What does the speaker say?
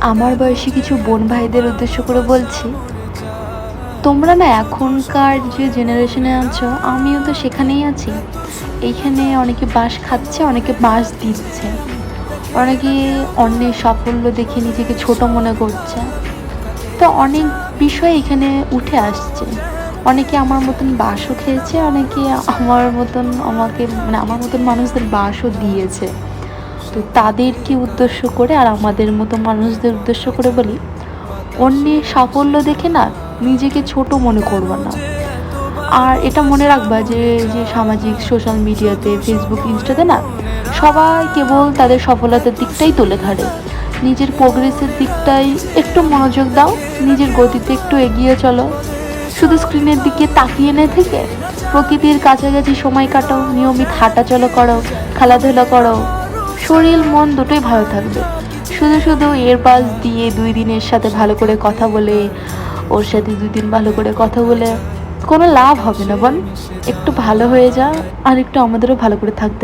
আমার বয়সী কিছু বোন ভাইদের উদ্দেশ্য করে বলছি, তোমরা না এখনকার যে জেনারেশনে আছো, আমিও তো সেখানেই আছি। এইখানে অনেকে বাঁশ খাচ্ছে, অনেকে বাঁশ দিচ্ছে, অনেকে অন্যের সাফল্য দেখে নিজেকে ছোট মনে করছে। তো অনেক বিষয় এখানে উঠে আসছে। অনেকে আমার মতন বাঁশও খেয়েছে, অনেকে আমার মতন আমার মতন মানুষদের বাঁশও দিয়েছে। তো তাদেরকে উদ্দেশ্য করে আর আমাদের মতো মানুষদের উদ্দেশ্য করে বলি, অন্যের সাফল্য দেখে না নিজেকে ছোট মনে করবা না। আর এটা মনে রাখবা যে যে সামাজিক সোশ্যাল মিডিয়াতে, ফেসবুক, ইনস্টাতে না সবাই কেবল তাদের সফলতার দিকটাই তুলে ধরে। নিজের প্রোগ্রেসের দিকটাই একটু মনোযোগ দাও, নিজের গতিতে একটু এগিয়ে চলো। শুধু স্ক্রিনের দিকে তাকিয়ে না থেকে প্রকৃতির কাছাকাছি সময় কাটাও, নিয়মিত হাঁটাচলা করো, খেলাধুলা করো, শরীর মন দুটোই ভালো থাকবে। শুধু শুধু এর পাশ দিয়ে 2 দিনের সাথে ভালো করে কথা বলে, ওর সাথে 2 দিন ভালো করে কথা বলে কোনো লাভ হবে না বোন। একটু ভালো হয়ে যা, আর একটু আমাদেরও ভালো করে থাকতে